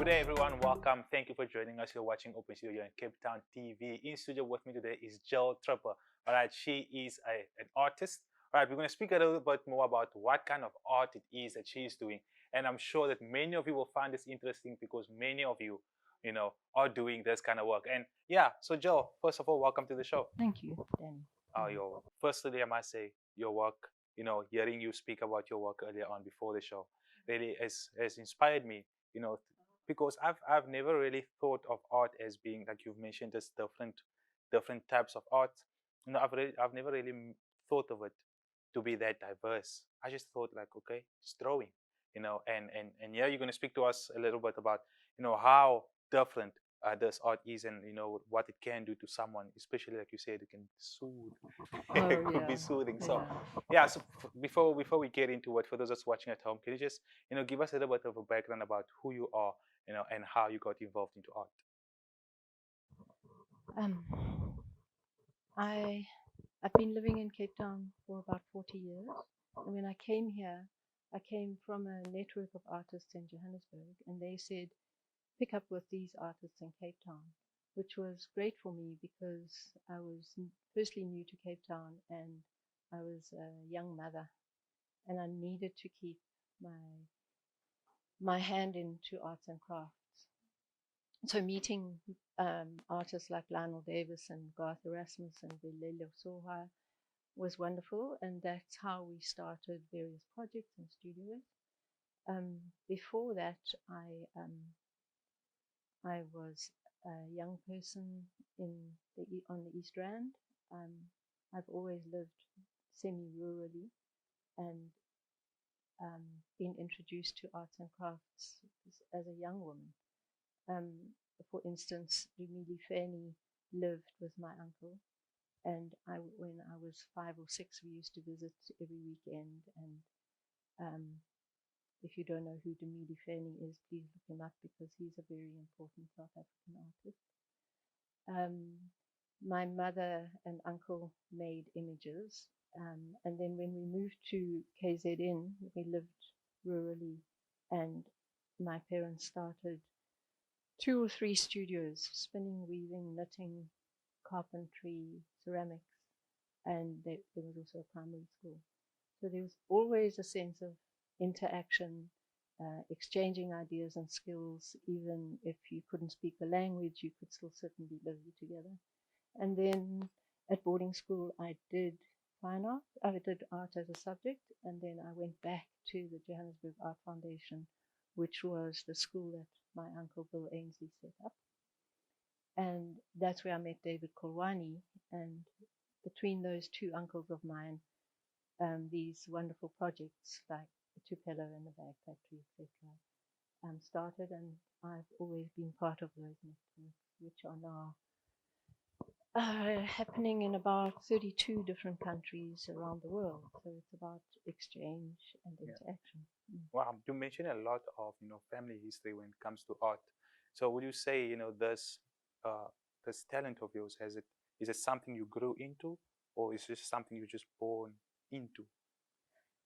Good day, everyone. Welcome. Thank you for joining us. You're watching Open Studio here in Cape Town TV. In studio with me today is Jill Trappler. All right, she is an artist. All right, we're going to speak a little bit more about what kind of art it is that she is doing. And I'm sure that many of you will find this interesting because many of you, are doing this kind of work. And yeah, so Jill, first of all, welcome to the show. Thank you, Danny. Firstly, I must say your work, hearing you speak about your work earlier on before the show really has inspired me, because I've never really thought of art as being like you've mentioned, as different types of art. I've never really thought of it to be that diverse. I just thought like, okay, it's drawing, and yeah, you're going to speak to us a little bit about, how different this art is, and what it can do to someone, especially like you said, it can soothe. It Oh could be yeah, soothing. So yeah. yeah, so before we get into it, for those that's watching at home, can you just give us a little bit of a background about who you are, and how you got involved into art? Um, I I've been living in Cape Town for about 40 years, and when I came here, I came from a network of artists in Johannesburg, and they said pick up with these artists in Cape Town, which was great for me because I was firstly new to Cape Town and I was a young mother, and I needed to keep my hand into arts and crafts. So meeting artists like Lionel Davis and Garth Erasmus and Velelo Soha was wonderful, and that's how we started various projects and studios. Before that, I was a young person on the East Rand. Um, I've always lived semi-rurally and been introduced to arts and crafts as a young woman. Um, for instance, Dumili Feni lived with my uncle, and when I was 5 or 6, we used to visit every weekend. And um, if you don't know who Dumili Feni is, please look him up because he's a very important South African artist. My mother and uncle made images, and then when we moved to KZN, we lived rurally, and my parents started 2 or 3 studios: spinning, weaving, knitting, carpentry, ceramics, and there was also a primary school. So there was always a sense of interaction, exchanging ideas and skills. Even if you couldn't speak the language, you could still sit and be busy together. And then at boarding school, I did fine art. I did art as a subject, and then I went back to the Johannesburg Art Foundation, which was the school that my uncle Bill Ainsley set up. And that's where I met David Kolwani. And between those 2 uncles of mine, these wonderful projects like the Tupelo and the Bag Factory, etc., started. And I've always been part of those networks, which are now happening in about 32 different countries around the world. So it's about exchange and Yeah. interaction. Wow, you mentioned a lot of family history when it comes to art. So would you say uh, this talent of yours, is it something you grew into, or is it something you're just born into?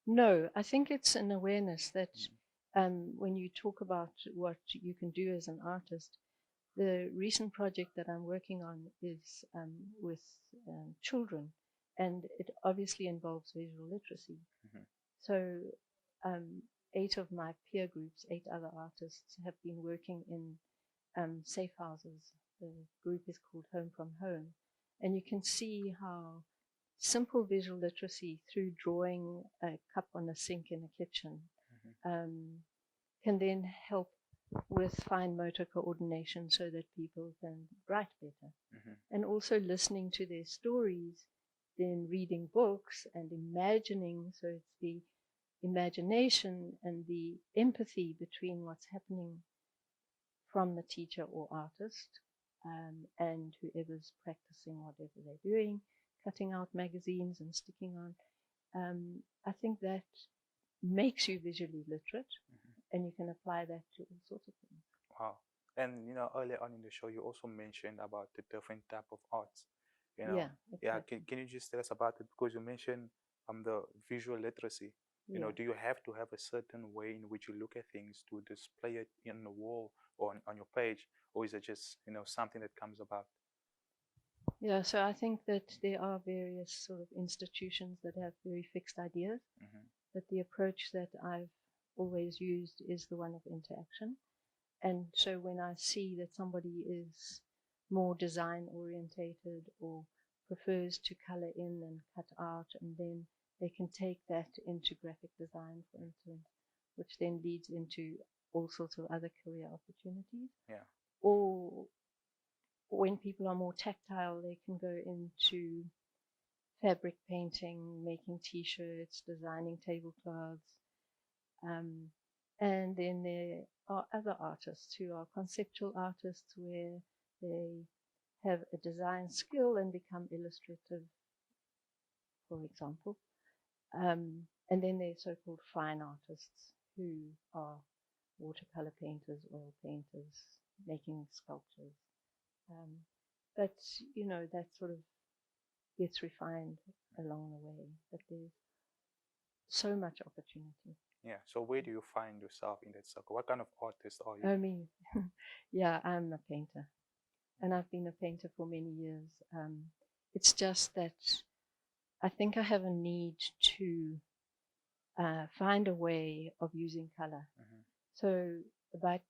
No, I think it's an awareness that when you talk about what you can do as an artist, the recent project that I'm working on is with children, and it obviously involves visual literacy. Mm-hmm. So, 8 of my peer groups, 8 other artists, have been working in safe houses. The group is called Home from Home, and you can see how simple visual literacy through drawing a cup on a sink in a kitchen can then help with fine motor coordination so that people can write better. And also listening to their stories, then reading books and imagining. So it's the imagination and the empathy between what's happening from the teacher or artist and whoever's practicing whatever they're doing, cutting out magazines and sticking on. I think that makes you visually literate, and you can apply that to all sorts of things. Wow. And earlier on in the show, you also mentioned about the different type of arts. Yeah, Yeah. exactly. Can you just tell us about it, because you mentioned the visual literacy? You know, do you have to have a certain way in which you look at things to display it in the wall or on your page, or is it just, you know, something that comes about? Yeah, so I think that there are various sort of institutions that have very fixed ideas, but the approach that I've always used is the one of interaction. And so when I see that somebody is more design orientated or prefers to color in and cut out, and then they can take that into graphic design, for instance, which then leads into all sorts of other career opportunities. Yeah. Or when people are more tactile, they can go into fabric painting, making t-shirts, designing tablecloths. And then there are other artists who are conceptual artists where they have a design skill and become illustrative, for example. And then there are so-called fine artists who are watercolor painters, oil painters, making sculptures. But, you know, that sort of gets refined along the way. But there's so much opportunity. Yeah. So where do you find yourself in that circle? What kind of artist are you? I mean, yeah, I'm a painter. And I've been a painter for many years. It's just that I think I have a need to find a way of using color. So by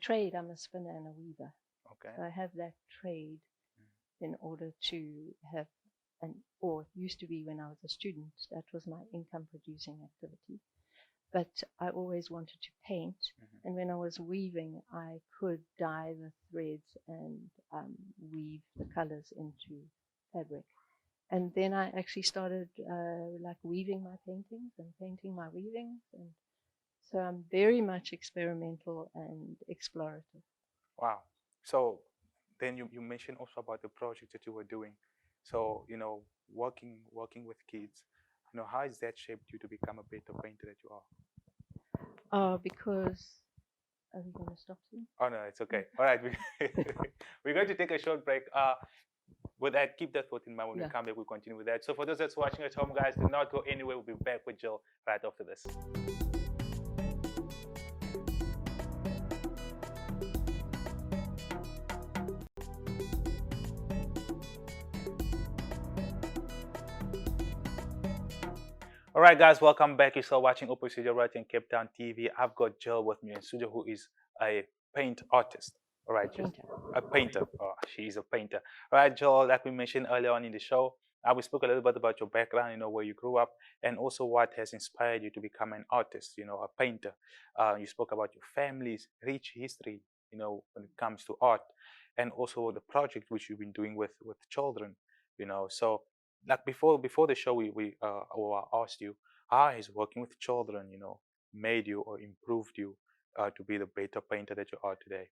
trade, I'm a spinner and a weaver. Okay. So I have that trade in order to have or it used to be when I was a student, that was my income producing activity. But I always wanted to paint. And when I was weaving, I could dye the threads and weave the colors into fabric. And then I actually started like weaving my paintings and painting my weavings. And so I'm very much experimental and explorative. Wow. So then you mentioned also about the project that you were doing. So, you know, working with kids, you know, how has that shaped you to become a better painter that you are? Because are we going to stop soon? Oh no, it's okay. All right, we're going to take a short break. With that, keep that thought in mind when we come back. We'll continue with that. So for those that's watching at home, guys, do not go anywhere. We'll be back with Jill right after this. All right, guys, welcome back. You're still watching Open Studio right in Cape Town TV. I've got Jill with me in studio, who is a paint artist. All right, Jill. A painter. Oh, she is a painter. All right, Jill, like we mentioned earlier on in the show, we spoke a little bit about your background, you know, where you grew up, and also what has inspired you to become an artist, you know, a painter. You spoke about your family's rich history, you know, when it comes to art, and also the project which you've been doing with children, you know. So like before the show, we asked you, how has working with children, you know, made you or improved you to be the better painter that you are today?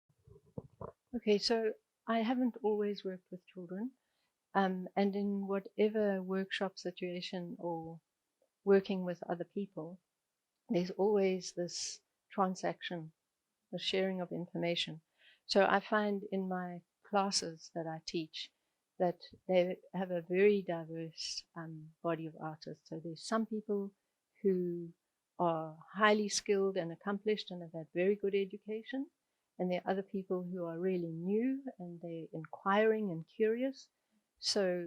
Okay, so I haven't always worked with children, and in whatever workshop situation or working with other people, there's always this transaction, the sharing of information. So I find in my classes that I teach that they have a very diverse body of artists. So there's some people who are highly skilled and accomplished and have had very good education, and there are other people who are really new and they're inquiring and curious. So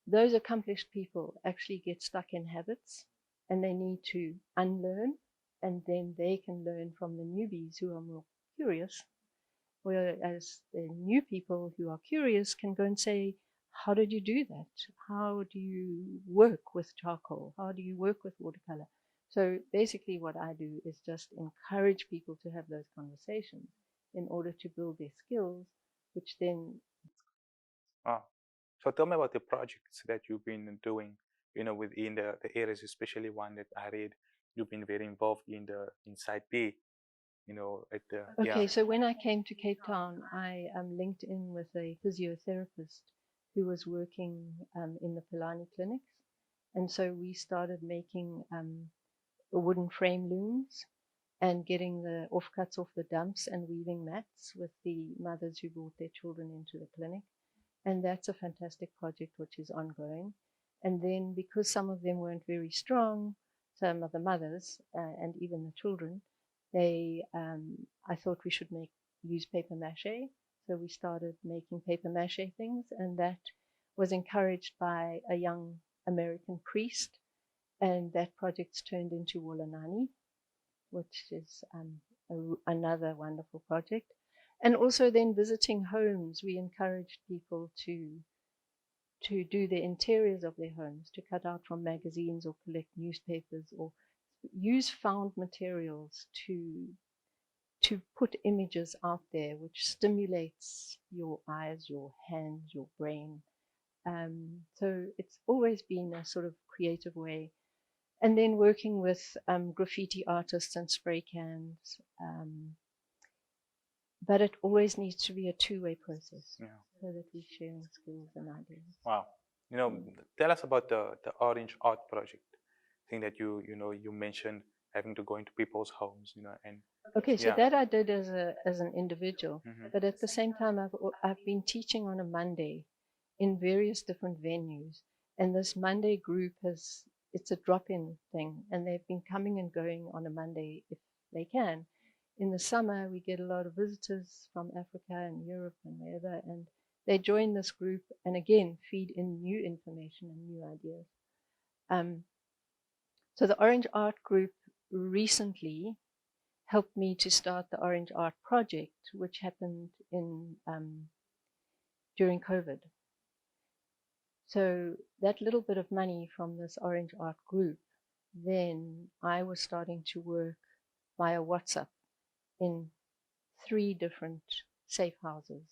those accomplished people actually get stuck in habits and they need to unlearn, and then they can learn from the newbies who are more curious. Whereas the new people who are curious can go and say, how did you do that? How do you work with charcoal? How do you work with watercolor? So basically what I do is just encourage people to have those conversations in order to build their skills, which then... Oh, so tell me about the projects that you've been doing, you know, within the areas, especially one that I read you've been very involved in the inside B, you know, at the... Okay, so when I came to Cape Town, I linked in with a physiotherapist who was working in the Pilani clinics. And so we started making wooden frame looms and getting the offcuts off the dumps and weaving mats with the mothers who brought their children into the clinic. And that's a fantastic project which is ongoing. And then because some of them weren't very strong, some of the mothers and even the children, I thought we should use paper mache. So we started making paper mache things, and that was encouraged by a young American priest, and that project's turned into Wolanani, which is another wonderful project. And also then visiting homes, we encouraged people to do the interiors of their homes, to cut out from magazines or collect newspapers or use found materials to put images out there which stimulates your eyes, your hands, your brain. So it's always been a sort of creative way. And then working with graffiti artists and spray cans. But it always needs to be a two-way process, so that we're sharing skills and ideas. Wow. Tell us about the Orange Art Project thing that you mentioned, having to go into people's homes, and okay, so that I did as an individual, but at the same time I've been teaching on a Monday in various different venues, and this Monday group it's a drop-in thing, and they've been coming and going on a Monday if they can. In the summer, we get a lot of visitors from Africa and Europe and wherever, and they join this group and again feed in new information and new ideas. So the Orange Art Group recently helped me to start the Orange Art Project, which happened during COVID. So that little bit of money from this Orange Art Group, then I was starting to work via WhatsApp in 3 different safe houses.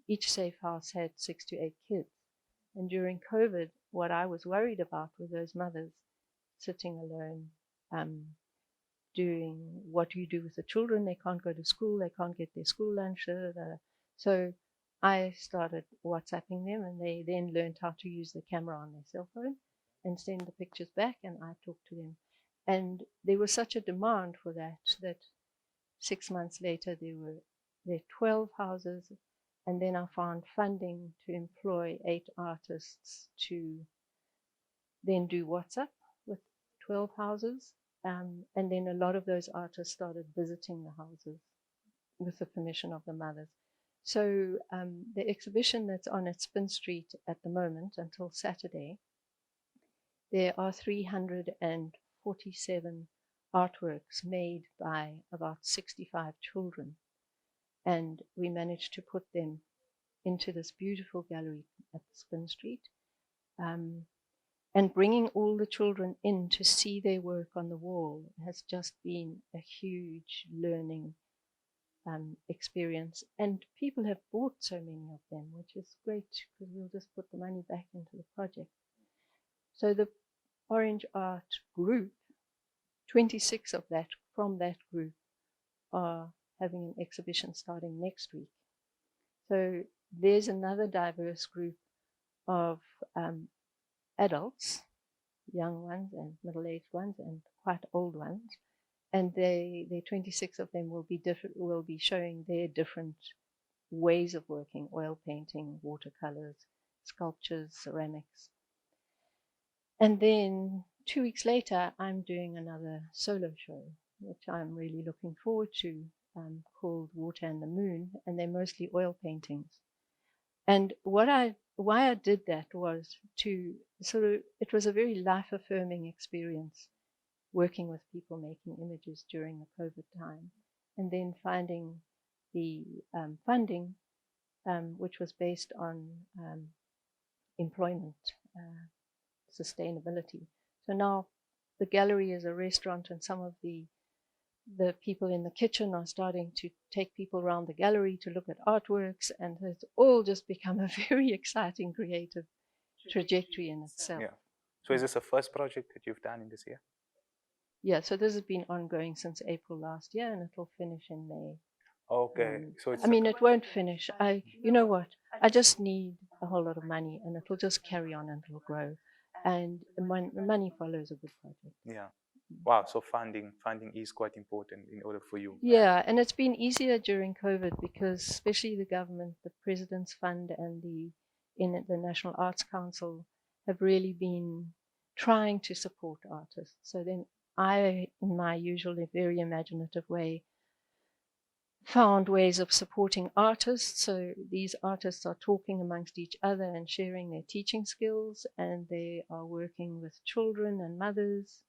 Each safe house had 6 to 8 kids. And during COVID, what I was worried about were those mothers sitting alone, doing what do you do with the children? They can't go to school, they can't get their school lunch. So I started WhatsApping them, and they then learned how to use the camera on their cell phone and send the pictures back, and I talked to them. And there was such a demand for that 6 months later there were 12 houses, and then I found funding to employ 8 artists to then do WhatsApp with 12 houses, and then a lot of those artists started visiting the houses with the permission of the mothers. So the exhibition that's on at Spin Street at the moment until Saturday, there are 347 artworks made by about 65 children, and we managed to put them into this beautiful gallery at Spin Street, and bringing all the children in to see their work on the wall has just been a huge learning experience, and people have bought so many of them, which is great because we'll just put the money back into the project. So the Orange Art Group, 26 of that from that group are having an exhibition starting next week. So there's another diverse group of adults, young ones and middle-aged ones and quite old ones, and the 26 of them will be showing their different ways of working: oil painting, watercolors, sculptures, ceramics. And then 2 weeks later, I'm doing another solo show, which I'm really looking forward to, called Water and the Moon, and they're mostly oil paintings. And why I did that was to it was a very life-affirming experience working with people making images during the COVID time, and then finding the funding, which was based on employment, sustainability. So now the gallery is a restaurant, and some of the people in the kitchen are starting to take people around the gallery to look at artworks, and it's all just become a very exciting creative trajectory in itself. Yeah. So is this the first project that you've done in this year? Yeah, so this has been ongoing since April last year, and it'll finish in May. Okay. So it's it won't finish. You know what? I just need a whole lot of money, and it'll just carry on and it'll grow. And money follows a good project. Yeah. Wow. So funding is quite important in order for you. Yeah, and it's been easier during COVID because especially the government, the President's Fund and the National Arts Council have really been trying to support artists. So then I, in my usual very imaginative way, found ways of supporting artists. So these artists are talking amongst each other and sharing their teaching skills, and they are working with children and mothers.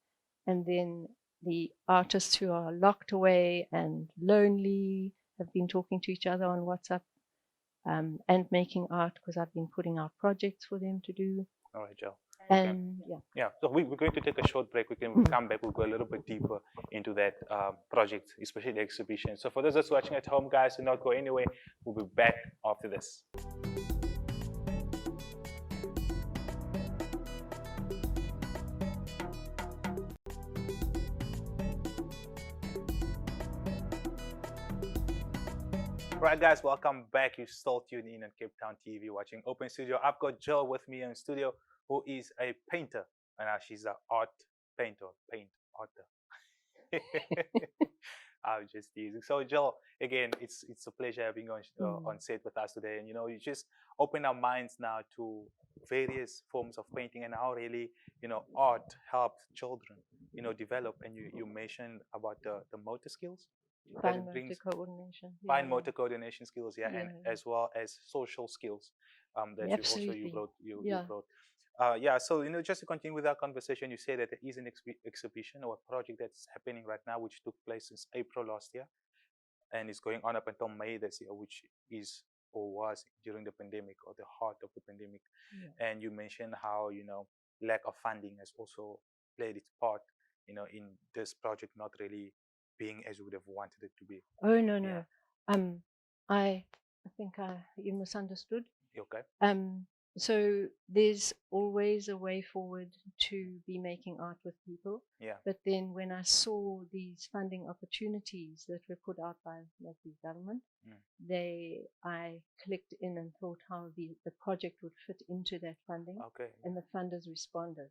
And then the artists who are locked away and lonely have been talking to each other on WhatsApp, and making art, because I've been putting out projects for them to do. All right, Jill. Okay. And Yeah, so we're going to take a short break. We can come back. We'll go a little bit deeper into that project, especially the exhibition. So for those that's watching at home, guys, do not go anywhere. We'll be back after this. Right, guys, welcome back. You still tuned in on Cape Town TV watching Open Studio. I've got Jill with me in studio, who is a painter, and she's an art painter, paint arter. I'm just teasing. So, Jill, again, it's a pleasure having you on set with us today. And you just open our minds now to various forms of painting and how really art helps children develop. And you mentioned about the motor skills. fine motor coordination. Fine motor coordination skills, and as well as social skills that Absolutely. you brought. So just to continue with our conversation, you say that there is an exhibition or a project that's happening right now, which took place since April last year, and is going on up until May this year, which is or was during the pandemic or the heart of the pandemic. And you mentioned how lack of funding has also played its part, in this project not really being as you would have wanted it to be. Oh no. I think you misunderstood. Okay. So there's always a way forward to be making art with people. Yeah. But then when I saw these funding opportunities that were put out by the government, I clicked in and thought how the project would fit into that funding. Okay. And the funders responded.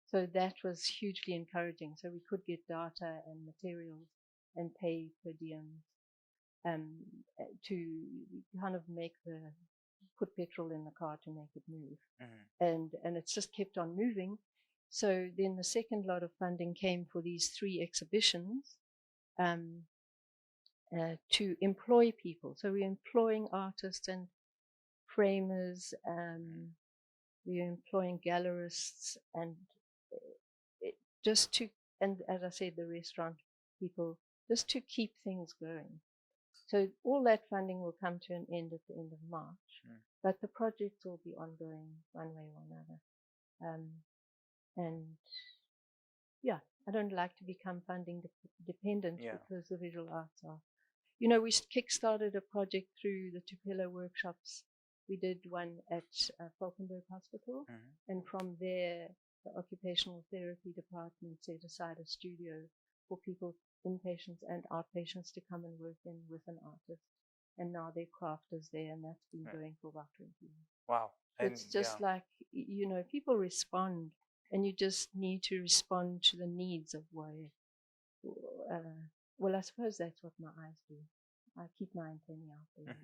So that was hugely encouraging. So we could get data and materials and pay per diem to kind of put petrol in the car to make it move. And it's just kept on moving. So then the second lot of funding came for these 3 exhibitions to employ people. So we're employing artists and framers, we're employing gallerists, and and as I said, the restaurant people, just to keep things going. So all that funding will come to an end at the end of March, but the projects will be ongoing one way or another. And yeah, I don't like to become funding dependent, because the visual arts are. We kick-started a project through the Tupelo workshops. We did one at Falkenberg Hospital, and from there, the occupational therapy department set aside a studio for people, inpatients and outpatients, to come and work in with an artist. And now their craft is there, and that's been going for about 20 years. Wow. So it's just like, people respond, and you just need to respond to the needs of where. Well, I suppose that's what my eyes do. I keep my antennae out there.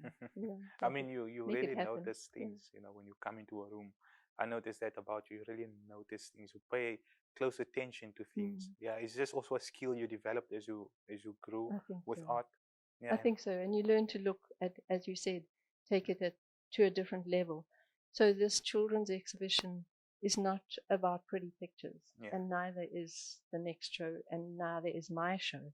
I mean, you really notice things, when you come into a room. I noticed that about you. You really notice things. You pay close attention to things. Yeah, it's just also a skill you developed as you grew with art. Yeah, I think so. And you learn to look at, as you said, take it to a different level. So this children's exhibition is not about pretty pictures, and neither is the next show, and neither is my show.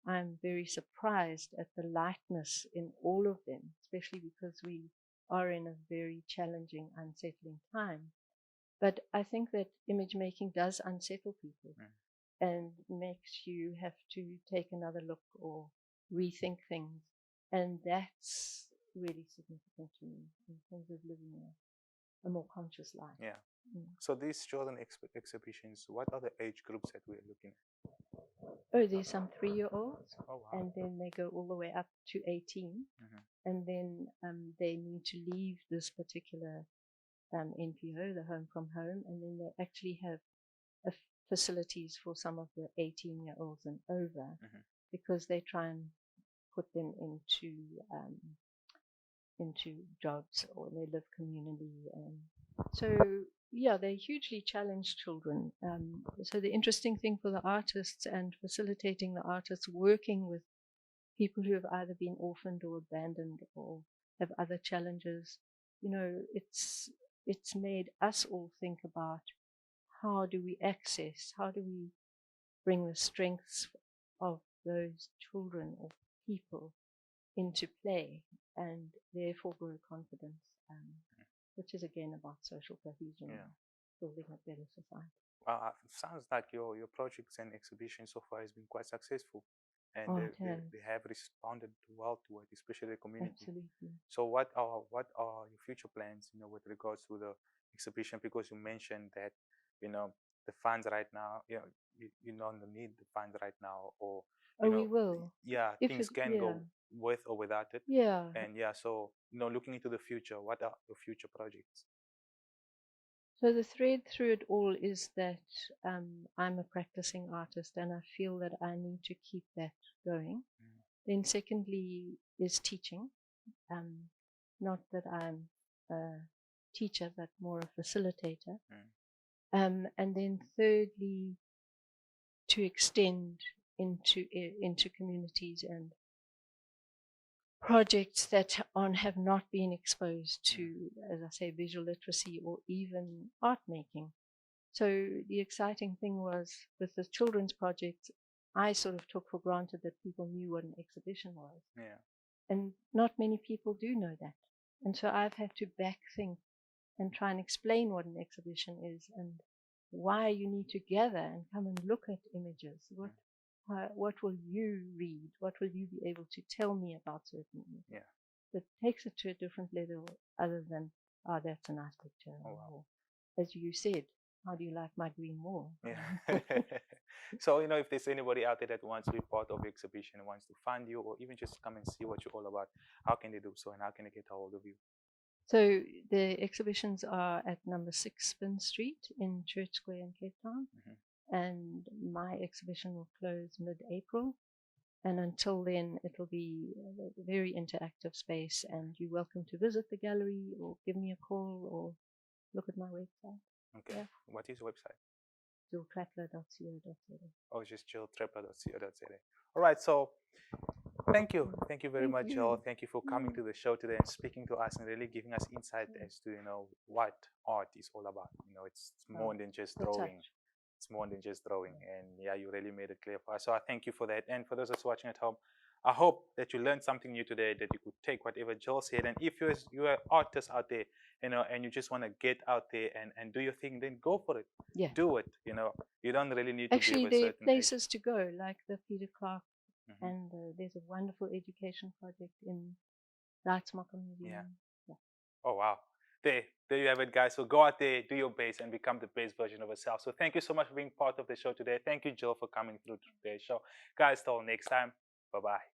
I'm very surprised at the lightness in all of them, especially because we are in a very challenging, unsettling time. But I think that image making does unsettle people and makes you have to take another look or rethink things. And that's really significant to me in terms of living a more conscious life. Yeah. So these children exhibitions, what are the age groups that we're looking at? Oh, there's some 3-year-olds, and then they go all the way up to 18, and then they need to leave this particular NPO, the Home from Home, and then they actually have facilities for some of the 18-year-olds and over, because they try and put them into into jobs, or they live communally. So yeah, they're hugely challenged children. So the interesting thing for the artists and facilitating the artists working with people who have either been orphaned or abandoned or have other challenges, it's made us all think about how do we bring the strengths of those children or people into play and therefore grow confidence, which is again about social cohesion, building a better society. Sounds like your projects and exhibitions so far has been quite successful, and they have responded well to it, especially the community. Absolutely. So what are your future plans, with regards to the exhibition? Because you mentioned that the funds right now, you don't need the funds right now, or we will. things can go with or without it. And so looking into the future, what are your future projects? So the thread through it all is that I'm a practicing artist, and I feel that I need to keep that going. Then secondly is teaching. Not that I'm a teacher, but more a facilitator. And then thirdly, to extend into communities and projects that have not been exposed to, as I say, visual literacy or even art making. So the exciting thing was with the children's project, I sort of took for granted that people knew what an exhibition was. And not many people do know that. And so I've had to backthink and try and explain what an exhibition is and why you need to gather and come and look at images. What will you read? What will you be able to tell me about certain images? That takes it to a different level other than, oh, that's a nice picture. Or, as you said, how do you like my green wall? So, if there's anybody out there that wants to be part of the exhibition, wants to find you, or even just come and see what you're all about, how can they do so, and how can they get a hold of you? So the exhibitions are at number 6 Spin Street in Church Square in Cape Town. And my exhibition will close mid-April. And until then, it'll be a very interactive space, and you're welcome to visit the gallery or give me a call or look at my website. Okay. What is your website? jilltrappler.co.za. Oh, just jilltrappler.co.za. All right. So thank you very much, Jill. Thank you for coming to the show today and speaking to us and really giving us insight as to what art is all about. It's more than just drawing. It's more than just drawing, and you really made it clear for us. So I thank you for that. And for those that's watching at home, I hope that you learned something new today, that you could take whatever Jill said. And if you're an artist out there, and you just want to get out there and do your thing, then go for it. Do it. You don't really need to be a certain there are places to go, like the Peter Clark, and there's a wonderful education project in Leidsmacher Museum. Oh wow. There you have it, guys. So go out there, do your best, and become the best version of yourself. So thank you so much for being part of the show today. Thank you, Jill, for coming through today's show. Guys, till next time. Bye-bye.